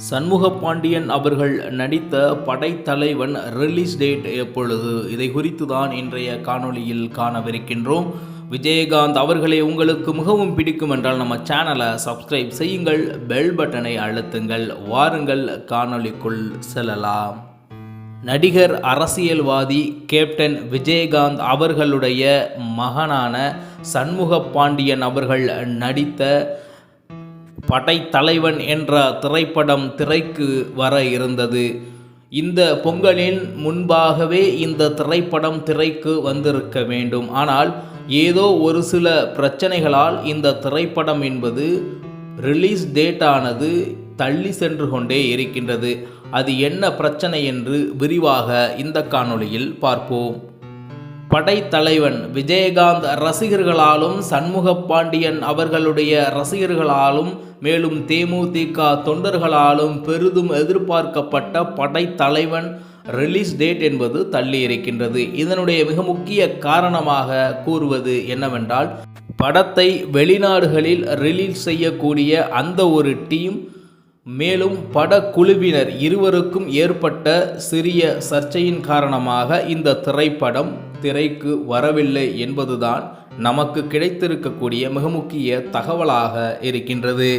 சண்முகப்பாண்டியன் அவர்கள் நடித்த படைத்தலைவன் release date எப்பொழுது? இதை குறித்து தான் இன்றைய காணொளியில் காணவிருக்கின்றோம். விஜயகாந்த் அவர்களை உங்களுக்கு மிகவும் பிடிக்கும் என்றால் நம்ம சேனலை சப்ஸ்கிரைப் செய்யுங்கள், பெல் பட்டனை அழுத்துங்கள். வாருங்கள் காணொளிக்குள் செல்லலாம். நடிகர் அரசியல்வாதி கேப்டன் விஜயகாந்த் அவர்களுடைய மகனான சண்முகப்பாண்டியன் அவர்கள் நடித்த படைத்தலைவன் என்ற திரைப்படம் திரைக்கு வர இருந்தது. இந்த பொங்கலின் முன்பாகவே இந்த திரைப்படம் திரைக்கு வந்திருக்க வேண்டும். ஆனால் ஏதோ ஒரு சில பிரச்சனைகளால் இந்த திரைப்படம் என்பது ரிலீஸ் டேட்டானது தள்ளி சென்று கொண்டே இருக்கின்றது. அது என்ன பிரச்சனை என்று விரிவாக இந்த காணொளியில் பார்ப்போம். படைத்தலைவன் விஜயகாந்த் ரசிகர்களாலும் சண்முகப்பாண்டியன் அவர்களுடைய ரசிகர்களாலும் மேலும் தேமுதிக தொண்டர்களாலும் பெரிதும் எதிர்பார்க்கப்பட்ட படைத்தலைவன் ரிலீஸ் டேட் என்பது தள்ளி இருக்கின்றது. இதனுடைய மிக முக்கிய காரணமாக கூறுவது என்னவென்றால், படத்தை வெளிநாடுகளில் ரிலீஸ் செய்யக்கூடிய அந்த ஒரு டீம் மேலும் படக்குழுவினர் இருவருக்கும் ஏற்பட்ட சிறிய சர்ச்சையின் காரணமாக இந்த திரைப்படம் திரைக்கு வரவில்லை என்பதுதான் நமக்கு கிடைத்திருக்கக்கூடிய மிக முக்கிய தகவலாக இருக்கின்றது.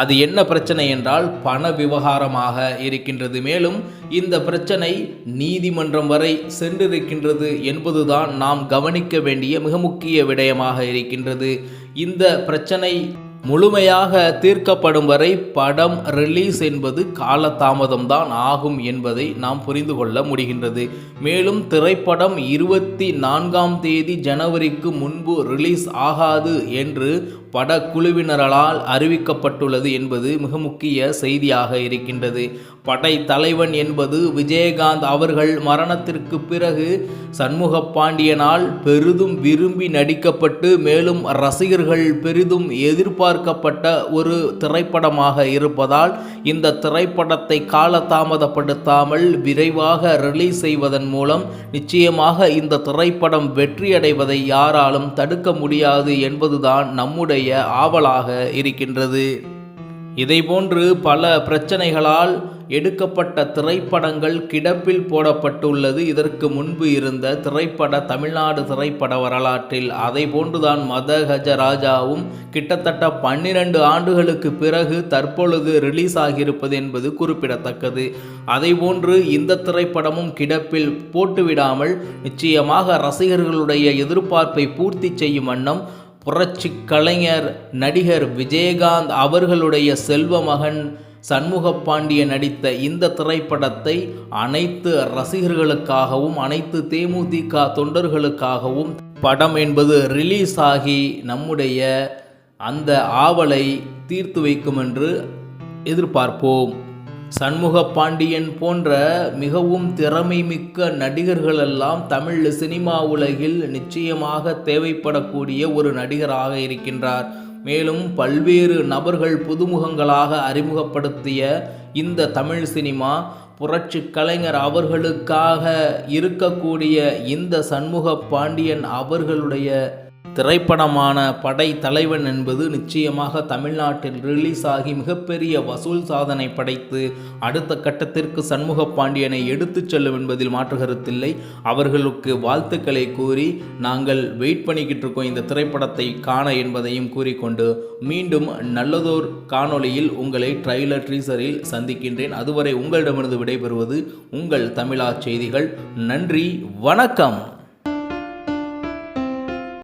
அது என்ன பிரச்சனை என்றால் பண விவகாரமாக இருக்கின்றது. மேலும் இந்த பிரச்சனை நீதிமன்றம் வரை சென்றிருக்கின்றது என்பதுதான் நாம் கவனிக்க வேண்டிய மிக முக்கிய விடயமாக இருக்கின்றது. இந்த பிரச்சனை முழுமையாக தீர்க்கப்படும் வரை படம் ரிலீஸ் என்பது காலதாமதம்தான் ஆகும் என்பதை நாம் புரிந்து கொள்ள முடிகின்றது. மேலும் திரைப்படம் 24 ஜனவரிக்கு முன்பு ரிலீஸ் ஆகாது என்று படக்குழுவினரால் அறிவிக்கப்பட்டுள்ளது என்பது மிக முக்கிய செய்தியாக இருக்கின்றது. படைத்தலைவன் என்பது விஜயகாந்த் அவர்கள் மரணத்திற்கு பிறகு சண்முகப்பாண்டியனால் பெரிதும் விரும்பி நடிக்கப்பட்டு மேலும் ரசிகர்கள் பெரிதும் எதிர்பார்க்கப்பட்ட ஒரு திரைப்படமாக இருப்பதால் இந்த திரைப்படத்தை காலதாமதப்படுத்தாமல் விரைவாக ரிலீஸ் செய்வதன் மூலம் நிச்சயமாக இந்த திரைப்படம் வெற்றியடைவதை யாராலும் தடுக்க முடியாது என்பதுதான் நம்முடைய ஆவலாக இருக்கின்றது. இதைப்போன்று பல பிரச்சனைகளால் எடுக்கப்பட்ட திரைப்படங்கள் கிடப்பில் போடப்பட்டுள்ளது. இதற்கு முன்பு இருந்த தமிழ்நாடு திரைப்பட வரலாற்றில் அதை போன்றுதான் மதகஜராஜாவும் கிட்டத்தட்ட 12 ஆண்டுகளுக்கு பிறகு தற்பொழுது ரிலீஸ் ஆகியிருப்பது என்பது குறிப்பிடத்தக்கது. அதைபோன்று இந்த திரைப்படமும் கிடப்பில் போட்டுவிடாமல் நிச்சயமாக ரசிகர்களுடைய எதிர்பார்ப்பை பூர்த்தி செய்யும் வண்ணம் புரட்சி கலைஞர் நடிகர் விஜயகாந்த் அவர்களுடைய செல்வ மகன் சண்முகப்பாண்டியன் நடித்த இந்த திரைப்படத்தை அனைத்து ரசிகர்களுக்காகவும் அனைத்து தேமுதிக தொண்டர்களுக்காகவும் படம் என்பது ரிலீஸ் ஆகி நம்முடைய அந்த ஆவலை தீர்த்து வைக்கும் என்று எதிர்பார்ப்போம். சண்முகப்பாண்டியன் போன்ற மிகவும் திறமை மிக்க நடிகர்களெல்லாம் தமிழ் சினிமா உலகில் நிச்சயமாக தேவைப்படக்கூடிய ஒரு நடிகராக இருக்கின்றார். மேலும் பல்வேறு நபர்கள் புதுமுகங்களாக அறிமுகப்படுத்திய இந்த தமிழ் சினிமா புரட்சி கலைஞர் அவர்களுக்காக இருக்கக்கூடிய இந்த சண்முகப்பாண்டியன் அவர்களுடைய திரைப்படமான படைத்தலைவன் என்பது நிச்சயமாக தமிழ்நாட்டில் ரிலீஸ் ஆகி மிகப்பெரிய வசூல் சாதனை படைத்து அடுத்த கட்டத்திற்கு சண்முகப்பாண்டியனை எடுத்துச் செல்லும் என்பதில் மாற்று கருத்தில்லை. அவர்களுக்கு வாழ்த்துக்களை கூறி நாங்கள் வெயிட் பண்ணிக்கிட்டு இருக்கோம் இந்த திரைப்படத்தை காண என்பதையும் கூறிக்கொண்டு மீண்டும் நல்லதோர் காணொளியில் உங்களை ட்ரைலர் ட்ரீசரில் சந்திக்கின்றேன். அதுவரை உங்களிடமிருந்து விடைபெறுவது உங்கள் தமிழா செய்திகள். நன்றி, வணக்கம்.